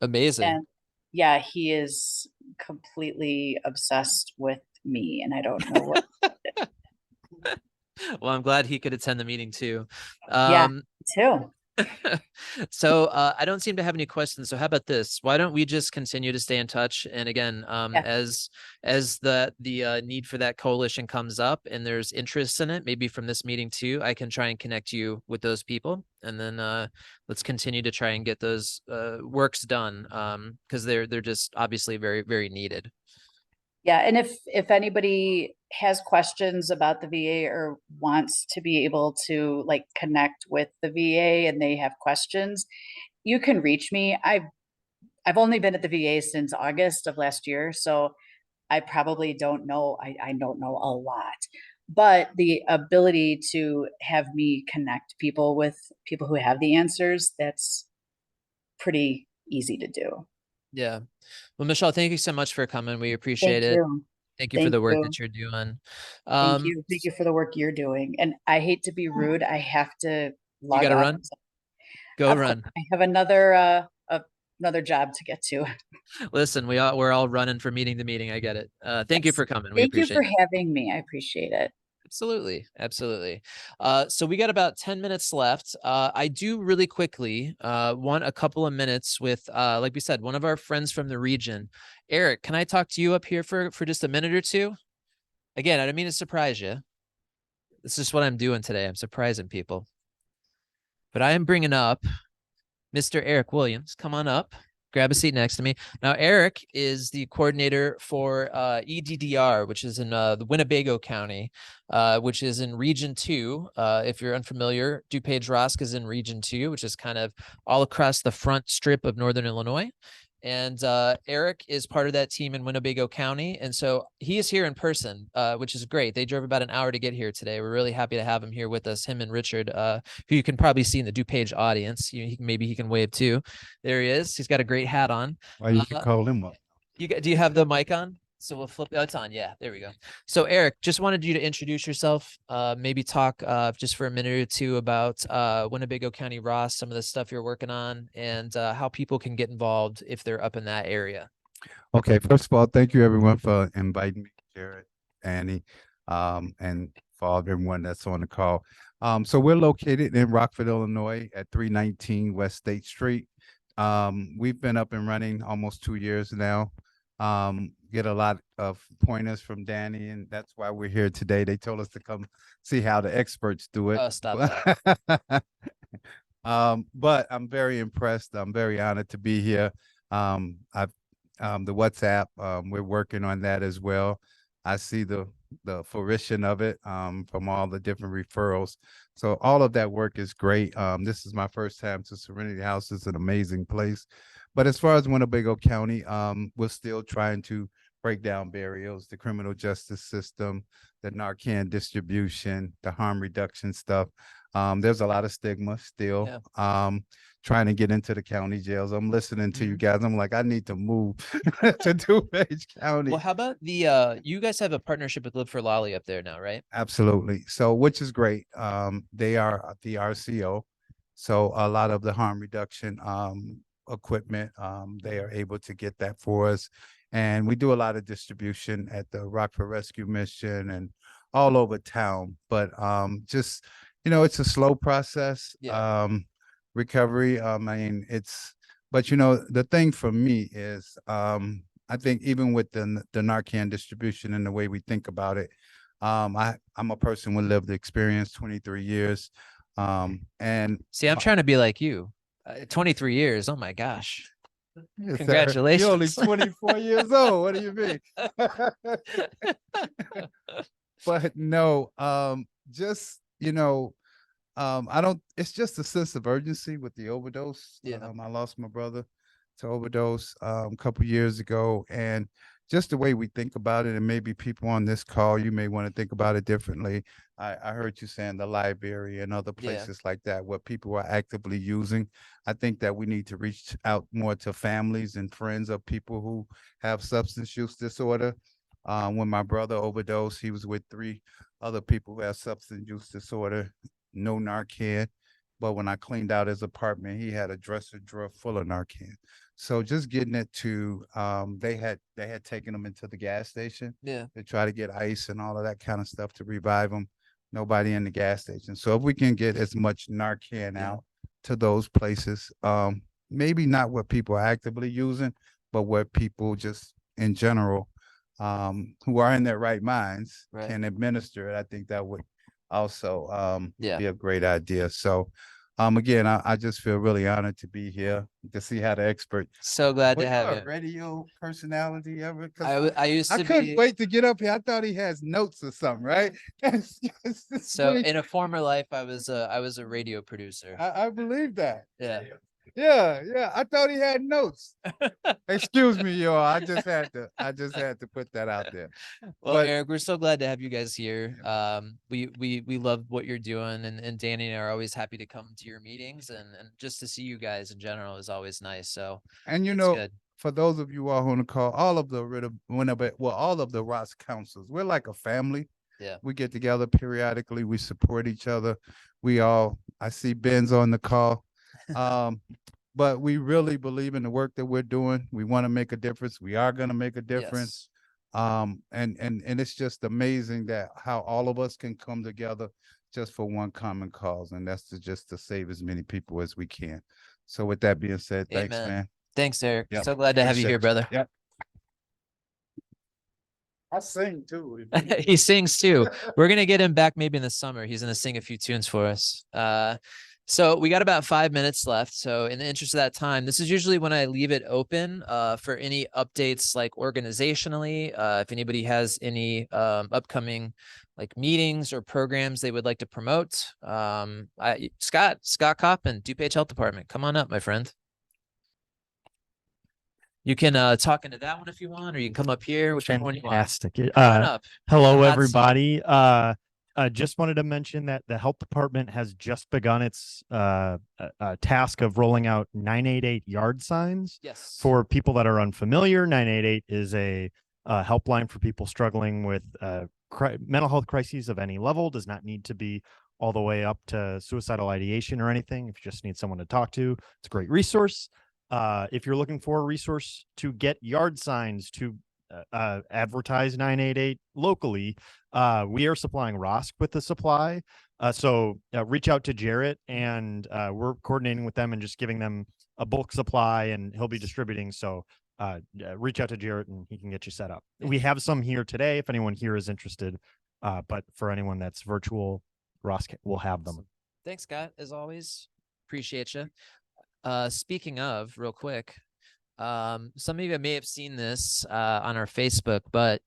Amazing. And yeah, he is completely obsessed with me, and I don't know what. Well, I'm glad he could attend the meeting too. Yeah, too. So I don't seem to have any questions. So how about this? Why don't we just continue to stay in touch? And again, as the need for that coalition comes up and there's interest in it, maybe from this meeting too, I can try and connect you with those people. And then let's continue to try and get those works done because they're just obviously very, very needed. Yeah, and if anybody has questions about the VA or wants to be able to like connect with the VA and they have questions, you can reach me. I've only been at the VA since August of last year, so I probably don't know. I don't know a lot, but the ability to have me connect people with people who have the answers, that's pretty easy to do. Yeah. Well, Michelle, thank you so much for coming. We appreciate it. Thank you for the work that you're doing. Thank you. Thank you for the work you're doing. And I hate to be rude. I have to log You gotta off. run. Go run. I have another job to get to. Listen, we're all running from meeting to meeting. I get it. Thank you for coming. We Thank you appreciate for it. having me. I appreciate it. Absolutely. Absolutely. So we got about 10 minutes left. I do really quickly want a couple of minutes with, like we said, one of our friends from the region. Eric, can I talk to you up here for just a minute or two? Again, I don't mean to surprise you. This is what I'm doing today. I'm surprising people. But I am bringing up Mr. Eric Williams. Come on up. Grab a seat next to me. Now, Eric is the coordinator for EDDR, which is in the Winnebago County, which is in Region 2. If you're unfamiliar, DuPage ROSC is in Region 2, which is kind of all across the front strip of Northern Illinois. And Eric is part of that team in Winnebago County. And so he is here in person, which is great. They drove about an hour to get here today. We're really happy to have him here with us, him and Richard, who you can probably see in the DuPage audience. Maybe he can wave too. There he is. He's got a great hat on. Why you can call him up? Do you have the mic on? So we'll flip. Oh, it's on. Yeah, there we go. So Eric, just wanted you to introduce yourself. Maybe talk just for a minute or two about Winnebago County ROSC, some of the stuff you're working on, and how people can get involved if they're up in that area. Okay, first of all, thank you everyone for inviting me, Jared, Annie, and for everyone that's on the call. So we're located in Rockford, Illinois at 319 West State Street. We've been up and running almost 2 years now. Get a lot of pointers from Danny, and that's why we're here today. They told us to come see how the experts do it. Oh, stop that. But I'm very impressed. I'm very honored to be here. I've the WhatsApp, we're working on that as well. I see the fruition of it from all the different referrals. So all of that work is great. This is my first time to Serenity House. It's an amazing place. But as far as Winnebago County, we're still trying to break down barriers, the criminal justice system, the Narcan distribution, the harm reduction stuff. There's a lot of stigma still. Trying to get into the county jails. I'm listening to you guys. I'm like, I need to move to DuPage County. Well, how about the you guys have a partnership with Live for Lolly up there now, right? Absolutely. So, which is great. They are the RCO. So a lot of the harm reduction equipment, they are able to get that for us. And we do a lot of distribution at the Rockford Rescue Mission and all over town. But just, it's a slow process. Recovery. I mean, but the thing for me is, I think even with the Narcan distribution and the way we think about it, I'm a person with lived experience, 23 years. And see, I'm trying to be like you. 23 years. Oh my gosh. Yes, Congratulations. You're only 24 years old. What do you mean? But no, just, I don't, it's just a sense of urgency with the overdose. I lost my brother to overdose a couple years ago, and just the way we think about it, and maybe people on this call, you may want to think about it differently. I heard you saying the library and other places like that where people are actively using. I think that we need to reach out more to families and friends of people who have substance use disorder. When my brother overdosed, he was with 3 other people who have substance use disorder. No Narcan, but when I cleaned out his apartment, he had a dresser drawer full of Narcan. So just getting it to, they had taken him into the gas station to try to get ice and all of that kind of stuff to revive him. Nobody in the gas station. So if we can get as much Narcan out to those places, maybe not what people are actively using, but what people just in general, who are in their right minds can administer it, I think that would also be a great idea. So again, I just feel really honored to be here to see how the expert. So glad to have you. Radio personality ever? I used to couldn't wait to get up here. I thought he has notes or something, right? So in a former life, I was a radio producer. I believe that. Yeah. I thought he had notes. Excuse me, y'all. I just had to put that out there. Well, Eric, we're so glad to have you guys here. We love what you're doing, and Danny and I are always happy to come to your meetings, and just to see you guys in general is always nice. So, and good. For those of you all on the call, all of the ROSC councils, we're like a family. We get together periodically. We support each other. I see Ben's on the call. But we really believe in the work that we're doing. We want to make a difference. We are going to make a difference. And it's just amazing that how all of us can come together just for one common cause, and that's just to save as many people as we can. So with that being said, thanks, man. Thanks, Eric. So glad to have you here, brother. I sing too. He sings too. We're gonna get him back maybe in the summer. He's gonna sing a few tunes for us. So we got about 5 minutes left. So in the interest of that time, this is usually when I leave it open for any updates, like organizationally, if anybody has any upcoming like meetings or programs they would like to promote. Scott Coppin, DuPage Health Department, come on up, my friend. You can talk into that one if you want, or you can come up here, whichever one you want. Fantastic. Come on up. Hello, Hot seat. everybody. Just wanted to mention that the health department has just begun its task of rolling out 988 yard signs. Yes. For people that are unfamiliar, 988 is a helpline for people struggling with mental health crises of any level. Does not need to be all the way up to suicidal ideation or anything. If you just need someone to talk to, it's a great resource. If you're looking for a resource to get yard signs to advertise 988 locally, we are supplying ROSC with the supply. So reach out to Jarrett, and we're coordinating with them and just giving them a bulk supply, and he'll be distributing. So reach out to Jarrett and he can get you set up. We have some here today if anyone here is interested, but for anyone that's virtual, ROSC will have them. Thanks, Scott, as always. Appreciate you. Speaking of, real quick, some of you may have seen this on our Facebook, but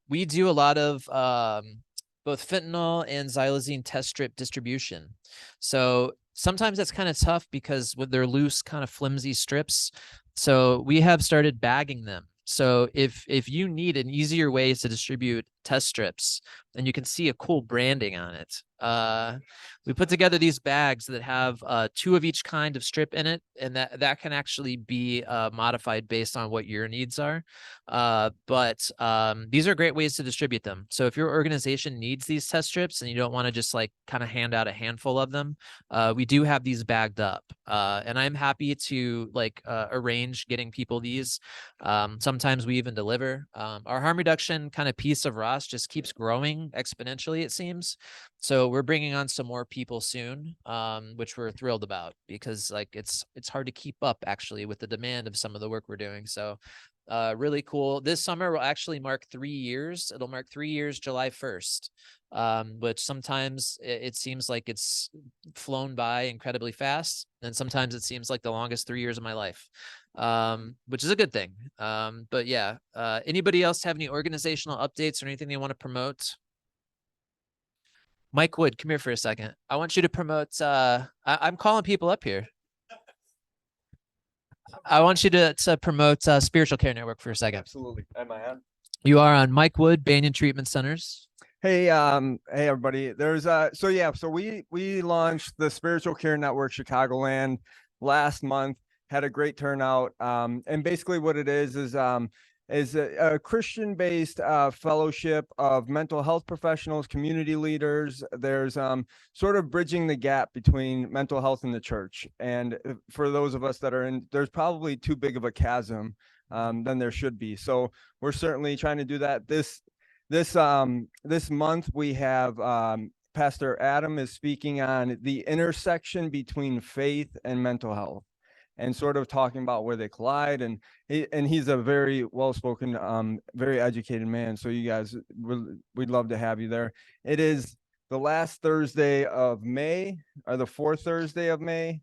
we do a lot of both fentanyl and xylazine test strip distribution. So sometimes that's kind of tough because with their loose, kind of flimsy strips. So we have started bagging them. So if you need an easier way to distribute test strips, and you can see a cool branding on it, we put together these bags that have 2 of each kind of strip in it, and that can actually be modified based on what your needs are. But these are great ways to distribute them. So if your organization needs these test strips and you don't want to just like kind of hand out a handful of them, we do have these bagged up, and I'm happy to like arrange getting people these. Sometimes we even deliver. Our harm reduction kind of piece of ROSC just keeps growing exponentially, it seems. So we're bringing on some more people soon, which we're thrilled about, because like it's hard to keep up actually with the demand of some of the work we're doing. So really cool. This summer will actually mark 3 years. It'll mark 3 years, July 1st, which sometimes it seems like it's flown by incredibly fast. And sometimes it seems like the longest 3 years of my life, which is a good thing. But yeah, anybody else have any organizational updates or anything they want to promote? Mike Wood, come here for a second. I want you to promote, I'm calling people up here. I want you to promote Spiritual Care Network for a second. Absolutely. Am I on? You are on. Mike Wood, Banyan Treatment Centers. Hey, hey everybody. There's so we launched the Spiritual Care Network Chicagoland last month, had a great turnout. And basically what it is a Christian-based fellowship of mental health professionals, community leaders. There's sort of bridging the gap between mental health and the church. And for those of us that are in, there's probably too big of a chasm than there should be. So we're certainly trying to do that. This month we have Pastor Adam is speaking on the intersection between faith and mental health, and sort of talking about where they collide. And he's a very well-spoken, very educated man. So you guys, we'd love to have you there. It is the last Thursday of May, or the fourth Thursday of May.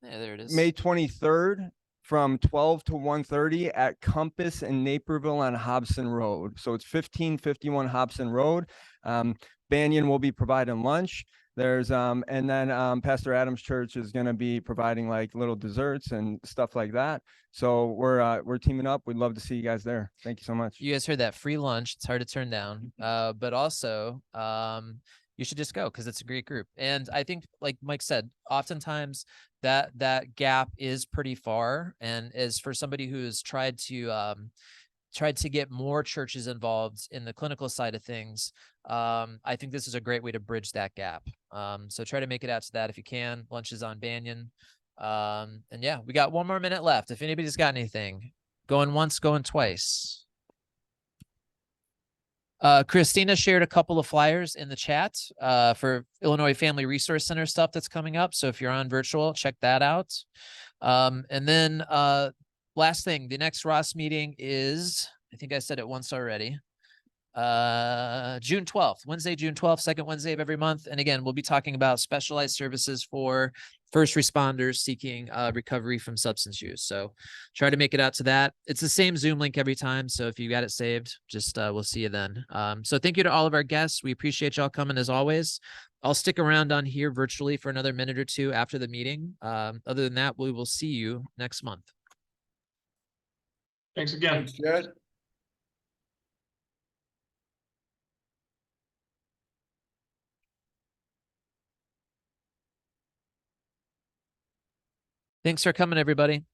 Yeah, there it is. May 23rd from 12 to 1:30 at Compass in Naperville on Hobson Road. So it's 1551 Hobson Road. Banyan will be providing lunch. There's and then Pastor Adams Church is going to be providing like little desserts and stuff like that. So we're teaming up. We'd love to see you guys there. Thank you so much. You guys heard that, free lunch. It's hard to turn down, but also you should just go because it's a great group. And I think, like Mike said, oftentimes that gap is pretty far, and is for somebody who's tried to get more churches involved in the clinical side of things. I think this is a great way to bridge that gap. So try to make it out to that if you can. Lunch is on Banyan. And yeah, we got 1 more minute left. If anybody's got anything, going once, going twice. Christina shared a couple of flyers in the chat for Illinois Family Resource Center stuff that's coming up. So if you're on virtual, check that out. And then last thing, the next ROSC meeting is, I think I said it once already, June 12th, Wednesday, June 12th, second Wednesday of every month. And again, we'll be talking about specialized services for first responders seeking recovery from substance use. So try to make it out to that. It's the same Zoom link every time. So if you got it saved, just we'll see you then. So thank you to all of our guests. We appreciate y'all coming as always. I'll stick around on here virtually for another minute or two after the meeting. Other than that, we will see you next month. Thanks again. Jared. Thanks for coming, everybody.